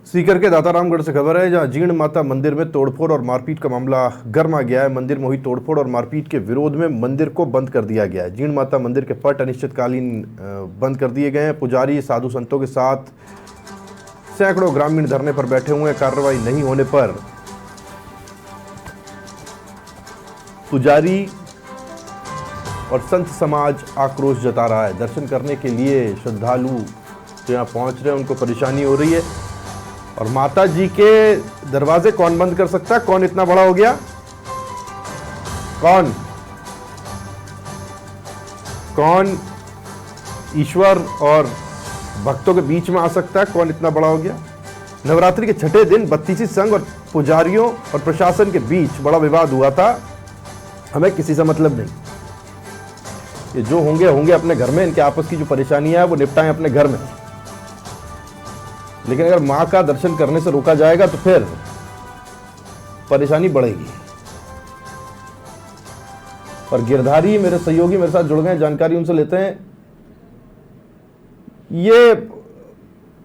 सीकर के दातारामगढ़ से खबर है, जहां जीर्ण माता मंदिर में तोड़फोड़ और मारपीट का मामला गर्मा गया है। मंदिर में हुई तोड़फोड़ और मारपीट के विरोध में मंदिर को बंद कर दिया गया है। जीर्ण माता मंदिर के पट अनिश्चितकालीन बंद कर दिए गए हैं। पुजारी साधु संतों के साथ सैकड़ों ग्रामीण धरने पर बैठे हुए हैं। कार्रवाई नहीं होने पर पुजारी और संत समाज आक्रोश जता रहा है। दर्शन करने के लिए श्रद्धालु जो यहाँ पहुँच रहे हैं उनको परेशानी हो रही है। और माता जी के दरवाजे कौन बंद कर सकता है? कौन इतना बड़ा हो गया? कौन ईश्वर और भक्तों के बीच में आ सकता है? कौन इतना बड़ा हो गया? नवरात्रि के छठे दिन बत्तीसी संघ और पुजारियों और प्रशासन के बीच बड़ा विवाद हुआ था। हमें किसी से मतलब नहीं, ये जो होंगे अपने घर में। इनके आपस की जो परेशानियां है वो निपटाएं अपने घर में। लेकिन अगर मां का दर्शन करने से रोका जाएगा तो फिर परेशानी बढ़ेगी। और गिरधारी मेरे सहयोगी मेरे साथ जुड़ गए, जानकारी उनसे लेते हैं। ये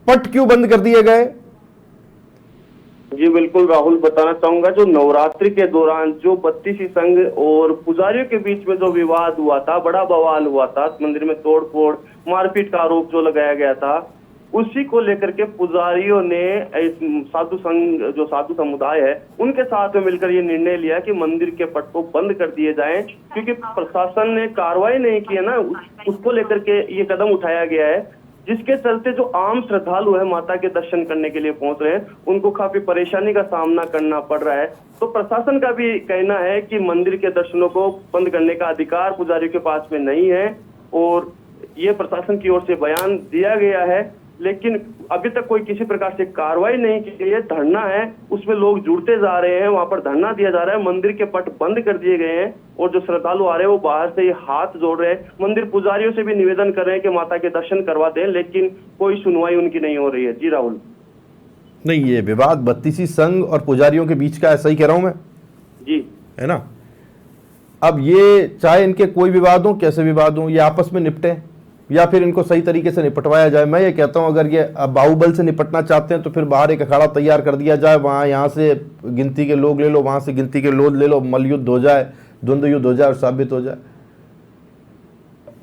पट क्यों बंद कर दिए गए? जी बिल्कुल राहुल, बताना चाहूंगा जो नवरात्रि के दौरान जो बत्तीसी संघ और पुजारियों के बीच में जो विवाद हुआ था, बड़ा बवाल हुआ था, मंदिर में तोड़फोड़ मारपीट का आरोप जो लगाया गया था, उसी को लेकर के पुजारियों ने साधु संघ जो साधु समुदाय है उनके साथ में मिलकर ये निर्णय लिया कि मंदिर के पट को बंद कर दिए जाएं, क्योंकि प्रशासन ने कार्रवाई नहीं की है ना, उसको लेकर के ये कदम उठाया गया है, जिसके चलते जो आम श्रद्धालु है माता के दर्शन करने के लिए पहुंच रहे हैं उनको काफी परेशानी का सामना करना पड़ रहा है। तो प्रशासन का भी कहना है कि मंदिर के दर्शनों को बंद करने का अधिकार पुजारियों के पास में नहीं है, और ये प्रशासन की ओर से बयान दिया गया है। लेकिन अभी तक कोई किसी प्रकार से कार्रवाई नहीं की गई है। धरना है, उसमें लोग जुड़ते जा रहे हैं, वहां पर धरना दिया जा रहा है। मंदिर के पट बंद कर दिए गए हैं और जो श्रद्धालु आ रहे हैं वो बाहर से ही हाथ जोड़ रहे हैं। मंदिर पुजारियों से भी निवेदन कर रहे हैं कि माता के दर्शन करवा दें, लेकिन कोई सुनवाई उनकी नहीं हो रही है। जी राहुल। नहीं, ये विवाद बत्तीसी संघ और पुजारियों के बीच का है, सही कह रहा हूं मैं? जी है ना। अब ये चाहे इनके कोई विवाद हो, कैसे विवाद हो, ये आपस में निपटे या फिर इनको सही तरीके से निपटवाया जाए। मैं ये कहता हूं अगर ये बाहुबल से निपटना चाहते हैं तो फिर बाहर एक अखाड़ा तैयार कर दिया जाए, वहां यहाँ से गिनती के लोग ले लो, वहां से गिनती के लोग ले लो, मल्लयुद्ध हो जाए, द्वंद्व युद्ध हो जाए और साबित हो जाए।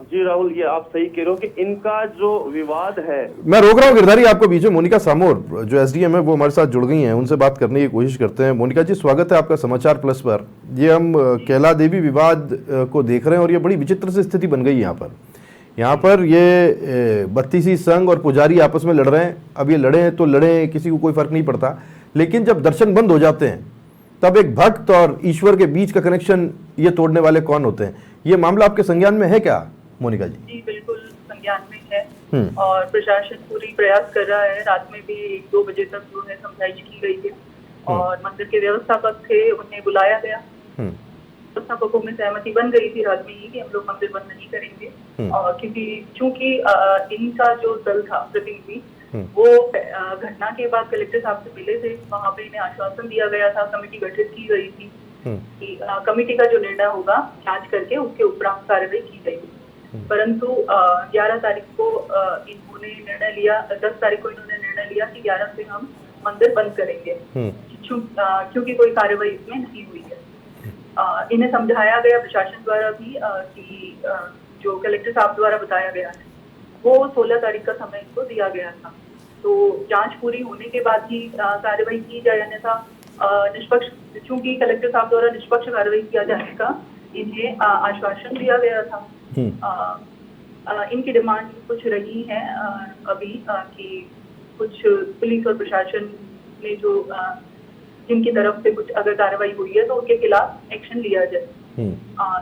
जी राहुल, ये आप सही कह रहे हो कि इनका जो विवाद है। मैं रोक रहा हूँ गिरधारी आपको बीच में। मोनिका सामोर जो एसडीएम है वो हमारे साथ जुड़ गई हैं, उनसे बात करने की कोशिश करते हैं। मोनिका जी, स्वागत है आपका समाचार प्लस पर। ये हम कैला देवी विवाद को देख रहे हैं और ये बड़ी विचित्र सी स्थिति बन गई यहाँ पर ये बत्तीसी संघ और पुजारी आपस में लड़ रहे हैं। अब ये लड़े हैं तो लड़े, किसी को कोई फर्क नहीं पड़ता, लेकिन जब दर्शन बंद हो जाते हैं तब एक भक्त और ईश्वर के बीच का कनेक्शन ये तोड़ने वाले कौन होते हैं? ये मामला आपके संज्ञान में है क्या मोनिका जी? जी बिल्कुल संज्ञान में है और प्रशासन पूरी प्रयास कर रहा है। रात में भी 1-2 बजे तक जो है समझाइश की गई है और मंदिर के व्यवस्थापक थे उन्हें बुलाया गया। व्यवस्थापकों में सहमति बन गई थी रात में ही कि हम लोग मंदिर बंद नहीं करेंगे, और चूंकि इनका जो दल था प्रतिनिधि वो घटना के बाद कलेक्टर साहब से मिले थे, वहां पे इन्हें आश्वासन दिया गया था, कमेटी गठित की गई थी कि कमेटी का जो निर्णय होगा जांच करके उसके उपरांत कार्रवाई की जाएगी। परंतु 11 तारीख को इन्होंने निर्णय लिया, 10 तारीख को इन्होंने निर्णय लिया कि 11 से हम मंदिर बंद करेंगे, क्योंकि कोई कार्रवाई इसमें नहीं हुई है। इन्हें समझाया गया प्रशासन द्वारा भी कि जो कलेक्टर साहब द्वारा बताया गया है वो 16 तारीख का समय इनको दिया गया था, तो जांच पूरी होने के बाद ही कार्रवाई की जाए, अन्यथा निष्पक्ष, चूंकि कलेक्टर साहब द्वारा निष्पक्ष कार्रवाई किया जाने का इन्हें आश्वासन दिया गया था। इनकी डिमांड कुछ रही है अभी कि कुछ पुलिस और प्रशासन ने जो जिनकी तरफ से कुछ अगर कार्रवाई हुई है तो उनके खिलाफ एक्शन लिया जाए।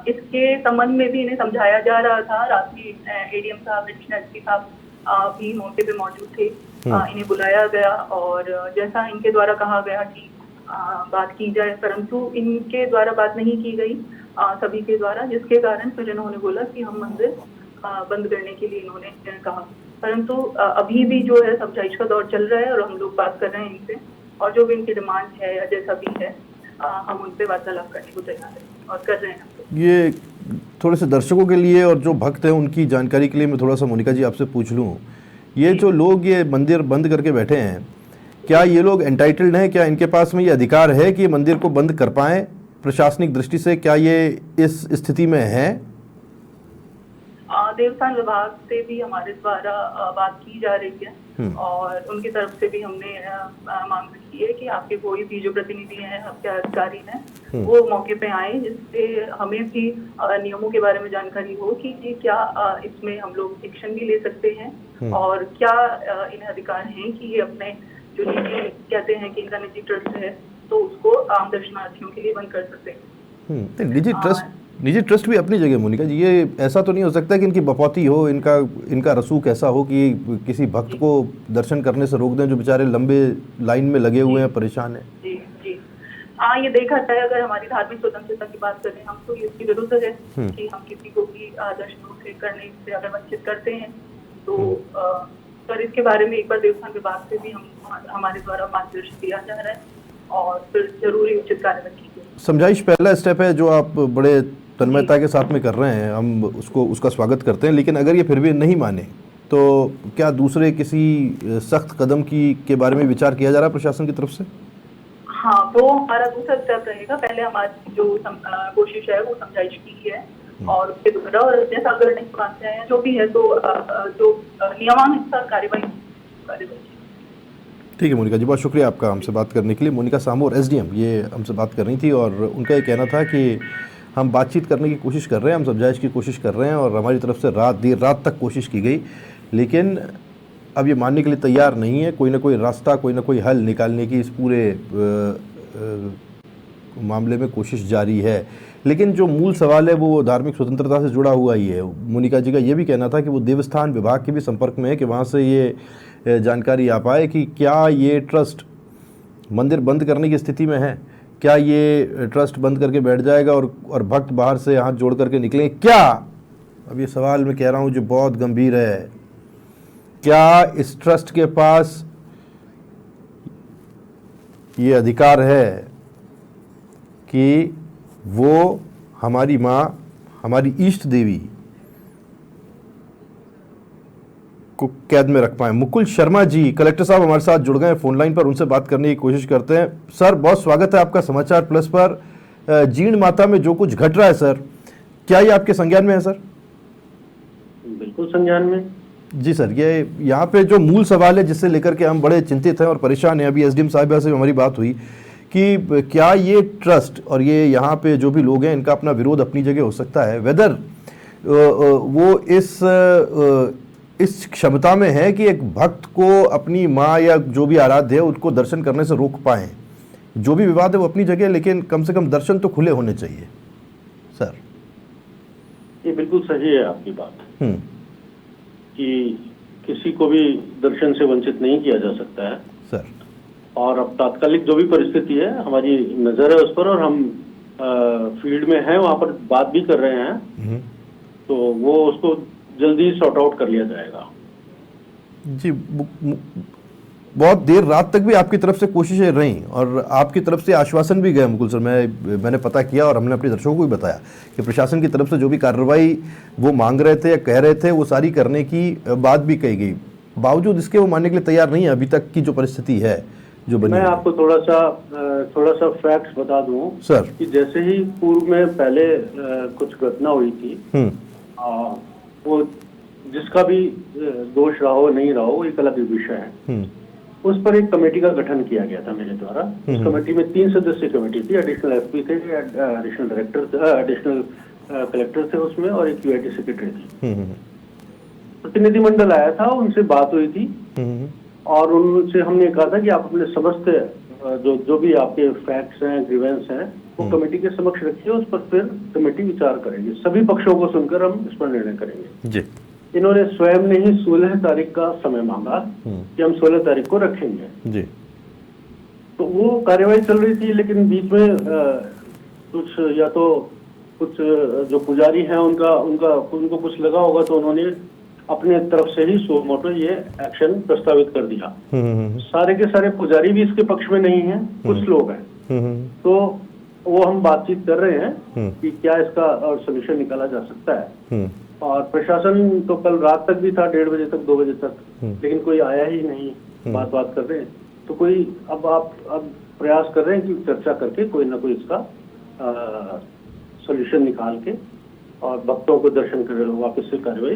इसके संबंध में भी इन्हें समझाया जा रहा था। रात में एडीएम साहब, एडिशनल एसपी साहब भी मौके पे मौजूद थे। इन्हें बुलाया गया और जैसा इनके द्वारा कहा गया कि बात की जाए, परंतु इनके द्वारा बात नहीं की गई सभी के द्वारा, जिसके कारण फिर इन्होंने बोला कि हम मंदिर बंद करने के लिए इन्होंने कहा। परंतु अभी भी जो है समझाइश का दौर चल रहा है और हम लोग बात कर रहे हैं इनसे, और जो भी इनकी डिमांड है या जैसा भी है हम उन पे वार्तालाप करने को तैयार हैं और कर रहे हैं। ये थोड़े से दर्शकों के लिए और जो भक्त हैं उनकी जानकारी के लिए मैं थोड़ा सा मोनिका जी आपसे पूछ लूँ, ये जो लोग ये मंदिर बंद करके बैठे हैं, क्या ये लोग एंटाइटल्ड हैं, क्या इनके पास में ये अधिकार है कि ये मंदिर को बंद कर पाएं प्रशासनिक दृष्टि से? क्या ये इस स्थिति में है? देवस्थान विभाग से भी हमारे द्वारा बात की जा रही है और उनकी तरफ से भी हमने मांग रखी है कि आपके कोई भी जो प्रतिनिधि हैं, आपके अधिकारी हैं, वो मौके पे आए, जिससे हमें भी नियमों के बारे में जानकारी हो कि क्या इसमें हम लोग एक्शन भी ले सकते हैं और क्या इन्हें अधिकार हैं कि ये अपने जो निजी कहते हैं कि इनका निजी ट्रस्ट है तो उसको आम दर्शनार्थियों के लिए बंद कर सकते हैं। निजी ट्रस्ट भी अपनी जगह मोनिका जी, ये ऐसा तो नहीं हो सकता कि इनकी बपौती हो, इनका रसूख ऐसा हो कि किसी भक्त को दर्शन करने से रोक दें जो बेचारे लंबे लाइन में लगे हुए हैं, परेशान हैं। जी जी, हाँ, ये देखा जाए अगर हमारी धार्मिक स्वतंत्रता की बात करें हम तो इसके विरुद्ध है कि हम किसी को भी दर्शनों से करने से अगर वंचित करते हैं तो पर इसके बारे में एक बार देवस्थान विभाग से भी हमारे द्वारा मार्गदर्शन दिया जा रहा है और फिर जरूरी उचित कार्रवाई की जाए। समझाइश पहला स्टेप है जो आप बड़े तन्मयता के साथ में कर रहे हैं, हम उसका स्वागत करते हैं, लेकिन अगर ये फिर भी नहीं माने तो क्या दूसरे किसी सख्त कदम के बारे में विचार किया जा रहा है प्रशासन की तरफ से? हाँ, वो हमारा दूसरा स्टेप रहेगा। पहले हमारी जो कोशिश है वो समझाइश की है और उसके द्वारा, और जैसा अगर नहीं मानते हैं जो भी है तो जो नियमानुसार कार्यवाही। ठीक है मोनिका जी, बहुत शुक्रिया आपका हमसे बात करने के लिए। मोनिका सामोर एसडीएम ये हमसे बात कर रही थी और उनका ये कहना था कि हम बातचीत करने की कोशिश कर रहे हैं, हम समझाइश की कोशिश कर रहे हैं और हमारी तरफ से देर रात तक कोशिश की गई, लेकिन अब ये मानने के लिए तैयार नहीं है। कोई ना कोई रास्ता, कोई ना कोई हल निकालने की इस पूरे मामले में कोशिश जारी है। लेकिन जो मूल सवाल है वो धार्मिक स्वतंत्रता से जुड़ा हुआ ही है। मोनिका जी का ये भी कहना था कि वो देवस्थान विभाग के भी संपर्क में है कि वहाँ से ये जानकारी आ पाए कि क्या ये ट्रस्ट मंदिर बंद करने की स्थिति में है, क्या ये ट्रस्ट बंद करके बैठ जाएगा और भक्त बाहर से हाथ जोड़ करके निकलें क्या? अब ये सवाल मैं कह रहा हूँ जो बहुत गंभीर है। क्या इस ट्रस्ट के पास ये अधिकार है कि वो हमारी माँ, हमारी इष्ट देवी को कैद में रख पाए? मुकुल शर्मा जी कलेक्टर साहब हमारे साथ जुड़ गए हैं फोन लाइन पर, उनसे बात करने की कोशिश करते हैं। सर, बहुत स्वागत है आपका समाचार प्लस पर। जीर्ण माता में जो कुछ घट रहा है सर, क्या ये आपके संज्ञान में है सर? बिल्कुल संज्ञान में जी सर। ये यहाँ पे जो मूल सवाल है जिससे लेकर के हम बड़े चिंतित हैं और परेशान हैं, अभी एसडीएम साहिबा से हमारी बात हुई कि क्या ये ट्रस्ट और ये यहाँ पे जो भी लोग हैं इनका अपना विरोध अपनी जगह हो सकता है, वेदर वो इस क्षमता में है कि एक भक्त को अपनी माँ या जो भी आराध्य है उनको दर्शन करने से रोक पाएं। जो भी विवाद है वो अपनी जगह, लेकिन कम से कम दर्शन तो खुले होने चाहिए सर। ये बिल्कुल सही है आपकी बात कि किसी को भी दर्शन से वंचित नहीं किया जा सकता है सर। और अब तात्कालिक जो भी परिस्थिति है हमारी नजर है उस पर और हम फील्ड में हैं, वहाँ पर बात भी कर रहे हैं, तो वो उसको जल्दी सॉर्ट आउट कर लिया जाएगा। जी, बहुत देर रात तक भी आपकी तरफ से कोशिशें रहीं और आपकी तरफ से आश्वासन भी गए मुकुल सर। मैंने पता किया और हमने अपने दर्शकों को भी बताया कि प्रशासन की तरफ से जो भी कार्रवाई वो मांग रहे थे या कह रहे थे वो सारी करने की बात भी कही गई, बावजूद इसके वो मानने के लिए तैयार नहीं है अभी तक की जो परिस्थिति है जो बनी। मैं आपको थोड़ा सा फैक्ट्स बता दूं सर कि जैसे ही पूर्व में पहले कुछ घटना हुई थी, वो जिसका भी दोष रहा हो नहीं रहा हो एक अलग विषय है, उस पर एक कमेटी का गठन किया गया था मेरे द्वारा। उस कमेटी में 3 सदस्यीय कमेटी थी, एडिशनल एसपी थे, एडिशनल डायरेक्टर, एडिशनल कलेक्टर थे उसमें और एक यूआईटी सेक्रेटरी थी। प्रतिनिधिमंडल आया था, उनसे बात हुई थी और उनसे हमने कहा था कि आप अपने समस्त जो भी आपके फैक्ट्स हैं, ग्रीवेंस हैं, वो कमेटी के समक्ष रखिए, उस पर फिर कमेटी विचार करेगी। सभी पक्षों को सुनकर हम इस पर निर्णय करेंगे जी। इन्होंने स्वयं ने ही 16 तारीख का समय मांगा कि हम 16 तारीख को रखेंगे जी। तो वो कार्यवाही चल रही थी, लेकिन बीच में कुछ जो पुजारी हैं उनको कुछ लगा होगा, तो उन्होंने अपने तरफ से ही सो मोटो ये एक्शन प्रस्तावित कर दिया। सारे के सारे पुजारी भी इसके पक्ष में नहीं है, कुछ लोग हैं, तो वो हम बातचीत कर रहे हैं कि क्या इसका और सोल्यूशन निकाला जा सकता है। और प्रशासन तो कल रात तक भी था, 1:30 बजे तक, 2 बजे तक, लेकिन कोई आया ही नहीं। बात कर रहे हैं तो कोई अब प्रयास कर रहे हैं कि चर्चा करके कोई ना कोई इसका सॉल्यूशन निकाल के और भक्तों को दर्शन कर वापस से कार्रवाई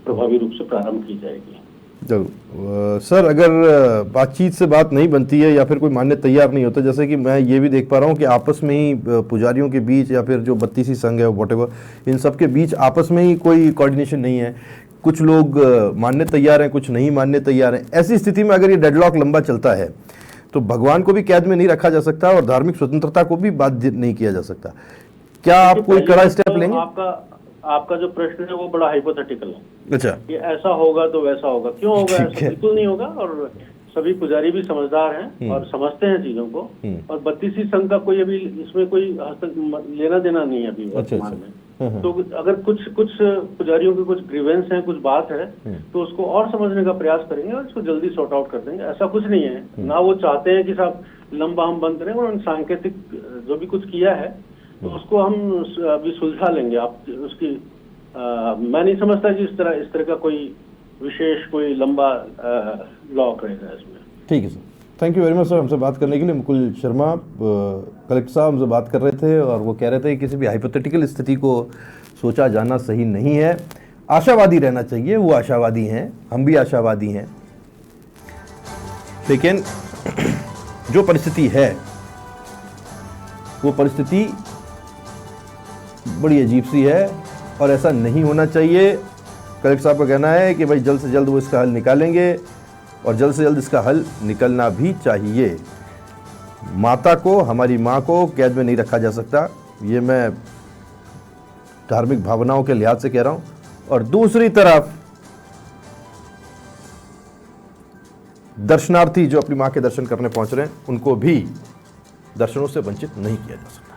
प्रभावी रूप से प्रारंभ की जाएगी। जरूर सर, अगर बातचीत से बात नहीं बनती है या फिर कोई मानने तैयार नहीं होता, जैसे कि मैं ये भी देख पा रहा हूँ कि आपस में ही पुजारियों के बीच या फिर जो 32 संघ है व्हाटएवर, इन सब के बीच आपस में ही कोई कोऑर्डिनेशन नहीं है। कुछ लोग मानने तैयार हैं, कुछ नहीं मानने तैयार हैं। ऐसी स्थिति में अगर ये डेडलॉक लंबा चलता है तो भगवान को भी कैद में नहीं रखा जा सकता और धार्मिक स्वतंत्रता को भी बाधित नहीं किया जा सकता। क्या आप कोई कड़ा स्टेप लेंगे? आपका जो प्रश्न है वो बड़ा हाइपोथेटिकल है। अच्छा, कि ऐसा होगा तो वैसा होगा, क्यों होगा? ऐसा बिल्कुल नहीं होगा। और सभी पुजारी भी समझदार हैं और समझते हैं चीजों को। और 32 संघ का कोई अभी इसमें कोई लेना देना नहीं है अभी वर्तमान में। तो अगर कुछ पुजारियों के कुछ ग्रीवेंस हैं, कुछ बात है, तो उसको और समझने का प्रयास करेंगे और इसको जल्दी सॉर्ट आउट कर देंगे। ऐसा कुछ नहीं है ना, वो चाहते हैं कि साहब लंबा हम बंद करें। उन्होंने सांकेतिक जो भी कुछ किया है तो उसको हम अभी सुलझा लेंगे। आप उसकी मैं नहीं समझता कि इस तरह का कोई विशेष कोई लंबा लॉक रहेगा इसमें। ठीक है sir, thank you very much sir हमसे बात करने के लिए। मुकुल शर्मा कलेक्टर साहब हमसे बात कर रहे थे और वो कह रहे थे कि किसी भी हाइपोथेटिकल स्थिति को सोचा जाना सही नहीं है, आशावादी रहना चाहिए। वो आशावादी हैं, हम भी आशावादी हैं, लेकिन जो परिस्थिति है वो परिस्थिति बड़ी अजीब सी है और ऐसा नहीं होना चाहिए। कलेक्टर साहब का कहना है कि भाई जल्द से जल्द वो इसका हल निकालेंगे और जल्द से जल्द इसका हल निकलना भी चाहिए। माता को, हमारी माँ को कैद में नहीं रखा जा सकता, ये मैं धार्मिक भावनाओं के लिहाज से कह रहा हूँ। और दूसरी तरफ दर्शनार्थी जो अपनी माँ के दर्शन करने पहुँच रहे हैं, उनको भी दर्शनों से वंचित नहीं किया जा सकता।